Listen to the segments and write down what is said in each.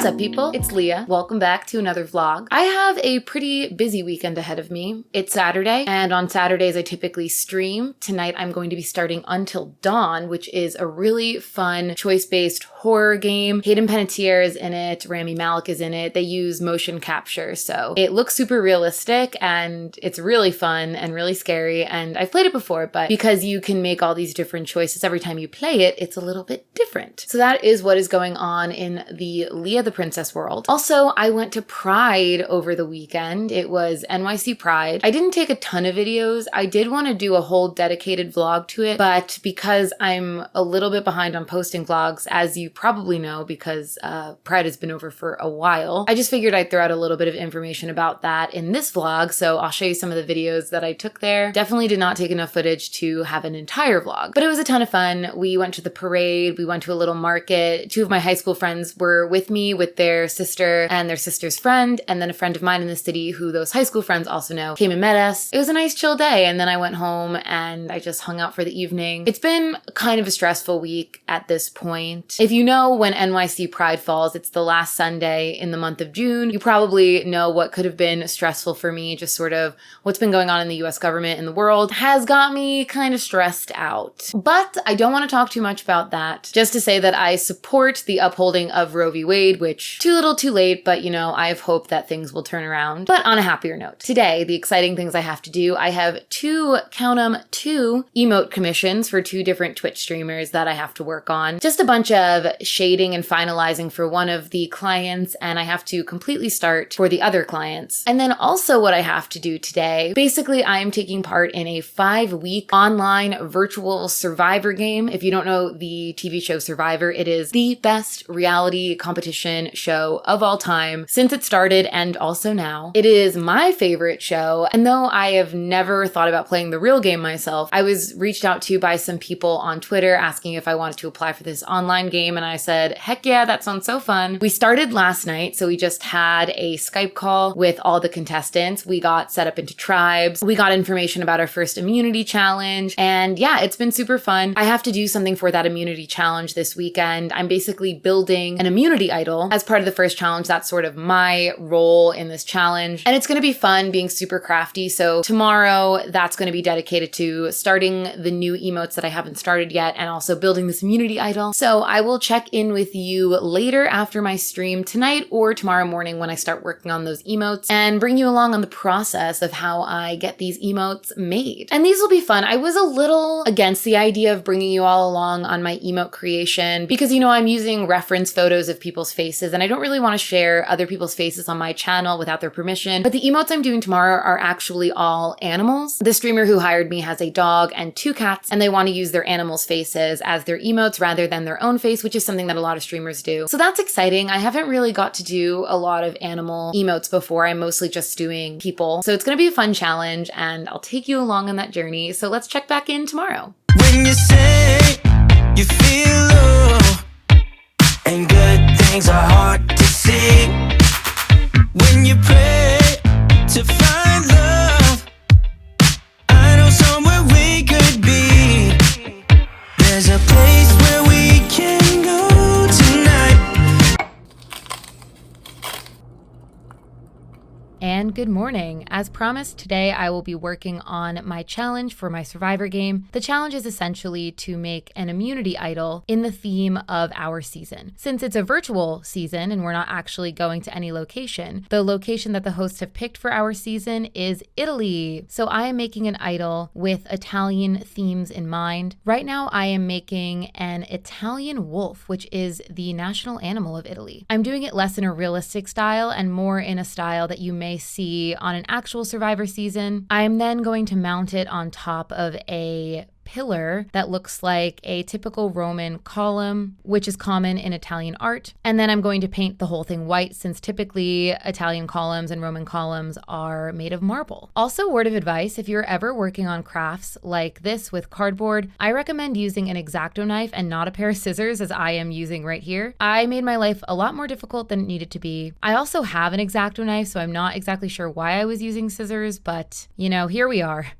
up, people? It's Leah. Welcome back to another vlog. I have a pretty busy weekend ahead of me. It's Saturday, and on Saturdays I typically stream. Tonight I'm going to be starting Until Dawn, which is a really fun choice-based horror game. Hayden Panettiere is in it, Rami Malek is in it. They use motion capture, so it looks super realistic and it's really fun and really scary, and I've played it before, but because you can make all these different choices every time you play it, it's a little bit different. So that is what is going on in the Leah the Princess world. Also, I went to Pride over the weekend. It was NYC Pride. I didn't take a ton of videos. I did want to do a whole dedicated vlog to it, but because I'm a little bit behind on posting vlogs, as you probably know, because Pride has been over for a while, I just figured I'd throw out a little bit of information about that in this vlog. So I'll show you some of the videos that I took there. Definitely did not take enough footage to have an entire vlog, but it was a ton of fun. We went to the parade. We went to a little market. Two of my high school friends were with me with their sister and their sister's friend, and then a friend of mine in the city who those high school friends also know came and met us. It was a nice chill day, and then I went home and I just hung out for the evening. It's been kind of a stressful week at this point. If you know when NYC Pride falls, it's the last Sunday in the month of June. You probably know what could have been stressful for me, just sort of what's been going on in the US government and the world has got me kind of stressed out. But I don't want to talk too much about that. Just to say that I support the upholding of Roe v. Wade, which too little too late, but you know, I have hope that things will turn around. But on a happier note, today, the exciting things I have to do, I have two emote commissions for two different Twitch streamers that I have to work on. Just a bunch of shading and finalizing for one of the clients, and I have to completely start for the other clients. And then also what I have to do today, basically I am taking part in a 5-week online virtual Survivor game. If you don't know the TV show Survivor, it is the best reality competition show of all time since it started and also now. It is my favorite show, and though I have never thought about playing the real game myself, I was reached out to by some people on Twitter asking if I wanted to apply for this online game, and I said, heck yeah, that sounds so fun. We started last night, so we just had a Skype call with all the contestants. We got set up into tribes. We got information about our first immunity challenge, and yeah, it's been super fun. I have to do something for that immunity challenge this weekend. I'm basically building an immunity idol as part of the first challenge. That's sort of my role in this challenge, and it's going to be fun being super crafty. So tomorrow, that's going to be dedicated to starting the new emotes that I haven't started yet, and also building this immunity idol. So I will check in with you later after my stream tonight or tomorrow morning when I start working on those emotes, and bring you along on the process of how I get these emotes made. And these will be fun. I was a little against the idea of bringing you all along on my emote creation because, you know, I'm using reference photos of people's faces, and I don't really want to share other people's faces on my channel without their permission. But the emotes I'm doing tomorrow are actually all animals. The streamer who hired me has a dog and 2 cats, and they want to use their animals' faces as their emotes rather than their own face, which is something that a lot of streamers do. So that's exciting. I haven't really got to do a lot of animal emotes before. I'm mostly just doing people. So it's going to be a fun challenge, and I'll take you along on that journey. So let's check back in tomorrow. When you say you feel low and good things are hard to see, when you pray to find love, I know somewhere we could be. There's a place where we can go tonight. And good morning. As promised, today I will be working on my challenge for my Survivor game. The challenge is essentially to make an immunity idol in the theme of our season. Since it's a virtual season and we're not actually going to any location, the location that the hosts have picked for our season is Italy. So I am making an idol with Italian themes in mind. Right now I am making an Italian wolf, which is the national animal of Italy. I'm doing it less in a realistic style and more in a style that you may see on an actual Survivor season. I'm then going to mount it on top of a pillar that looks like a typical Roman column, which is common in Italian art. And then I'm going to paint the whole thing white, since typically Italian columns and Roman columns are made of marble. Also, word of advice, if you're ever working on crafts like this with cardboard, I recommend using an X-Acto knife and not a pair of scissors, as I am using right here. I made my life a lot more difficult than it needed to be. I also have an X-Acto knife, so I'm not exactly sure why I was using scissors, but you know, here we are.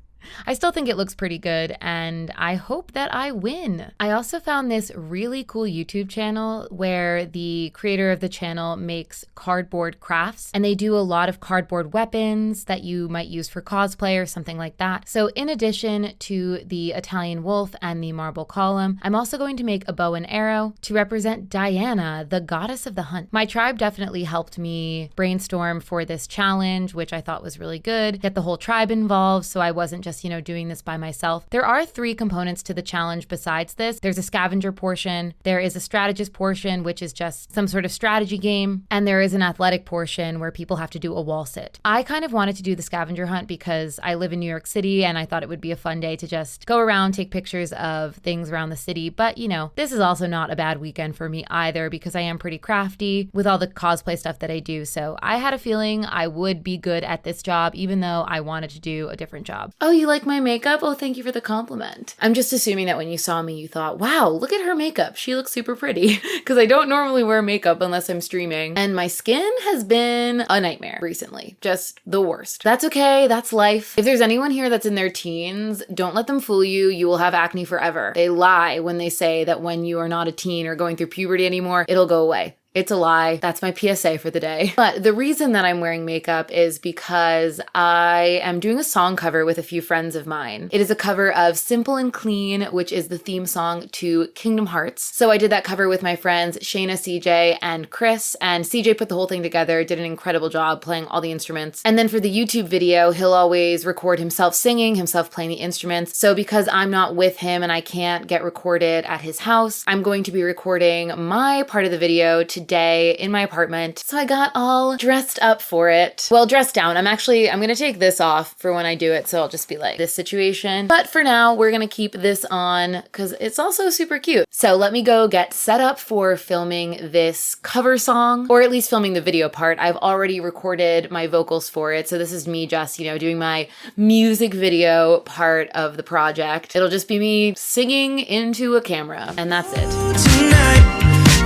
I still think it looks pretty good, and I hope that I win. I also found this really cool YouTube channel where the creator of the channel makes cardboard crafts, and they do a lot of cardboard weapons that you might use for cosplay or something like that. So in addition to the Italian wolf and the marble column, I'm also going to make a bow and arrow to represent Diana, the goddess of the hunt. My tribe definitely helped me brainstorm for this challenge, which I thought was really good. Get the whole tribe involved, so I wasn't just, doing this by myself. There are 3 components to the challenge besides this. There's a scavenger portion, there is a strategist portion, which is just some sort of strategy game, and there is an athletic portion where people have to do a wall sit. I kind of wanted to do the scavenger hunt because I live in New York City and I thought it would be a fun day to just go around, take pictures of things around the city. But this is also not a bad weekend for me either because I am pretty crafty with all the cosplay stuff that I do. So I had a feeling I would be good at this job, even though I wanted to do a different job. Oh, you like my makeup? Oh, thank you for the compliment. I'm just assuming that when you saw me, you thought, wow, look at her makeup. She looks super pretty because I don't normally wear makeup unless I'm streaming. And my skin has been a nightmare recently. Just the worst. That's okay. That's life. If there's anyone here that's in their teens, don't let them fool you. You will have acne forever. They lie when they say that when you are not a teen or going through puberty anymore, it'll go away. It's a lie. That's my PSA for the day. But the reason that I'm wearing makeup is because I am doing a song cover with a few friends of mine. It is a cover of Simple and Clean, which is the theme song to Kingdom Hearts. So I did that cover with my friends Shayna, CJ, and Chris, and CJ put the whole thing together, did an incredible job playing all the instruments. And then for the YouTube video, he'll always record himself singing, himself playing the instruments. So because I'm not with him and I can't get recorded at his house, I'm going to be recording my part of the video today in my apartment. So I got all dressed up for it. Well, dressed down. I'm gonna take this off for when I do it, so I'll just be like this situation. But for now, we're gonna keep this on because it's also super cute. So let me go get set up for filming this cover song, or at least filming the video part. I've already recorded my vocals for it, so this is me just, doing my music video part of the project. It'll just be me singing into a camera, and that's it. Tonight,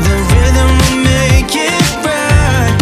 the rhythm will make it right,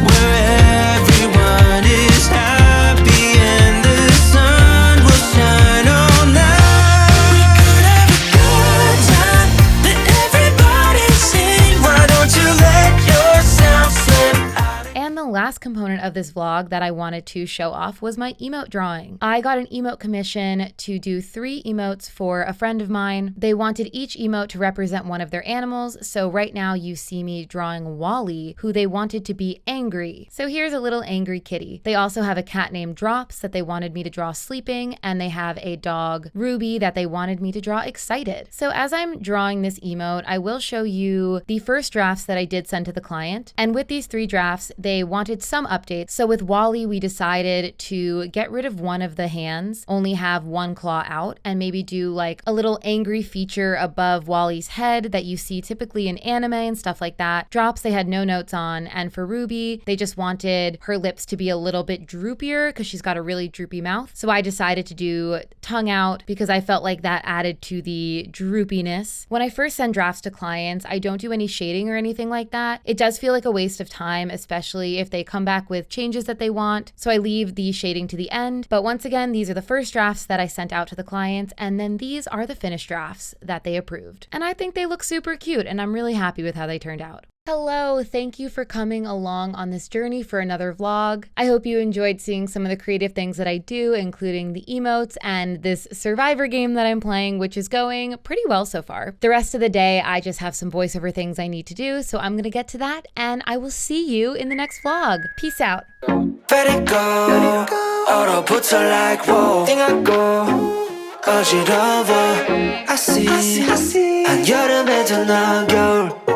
where everyone is happy and the sun will shine all night. We could have a good time, let everybody sing. Why don't you let yourself slip out? And the last component of this vlog that I wanted to show off was my emote drawing. I got an emote commission to do 3 emotes for a friend of mine. They wanted each emote to represent one of their animals, so right now you see me drawing Wally, who they wanted to be angry. So here's a little angry kitty. They also have a cat named Drops that they wanted me to draw sleeping, and they have a dog, Ruby, that they wanted me to draw excited. So as I'm drawing this emote, I will show you the first drafts that I did send to the client, and with these 3 drafts, they wanted some updates. So with Wally, we decided to get rid of one of the hands, only have one claw out, and maybe do like a little angry feature above Wally's head that you see typically in anime and stuff like that. Drops, they had no notes on, and for Ruby, they just wanted her lips to be a little bit droopier because she's got a really droopy mouth. So I decided to do tongue out because I felt like that added to the droopiness. When I first send drafts to clients, I don't do any shading or anything like that. It does feel like a waste of time, especially if they come back with changes that they want. So I leave the shading to the end. But once again, these are the first drafts that I sent out to the clients, and then these are the finished drafts that they approved. And I think they look super cute, and I'm really happy with how they turned out. Hello, thank you for coming along on this journey for another vlog. I hope you enjoyed seeing some of the creative things that I do, including the emotes and this survivor game that I'm playing, which is going pretty well so far. The rest of the day, I just have some voiceover things I need to do, so I'm gonna get to that, and I will see you in the next vlog. Peace out. Let it go. 얼어붙어 like whoa. 띵하고 어지러워. I see. 한여름에도 넌 겨울.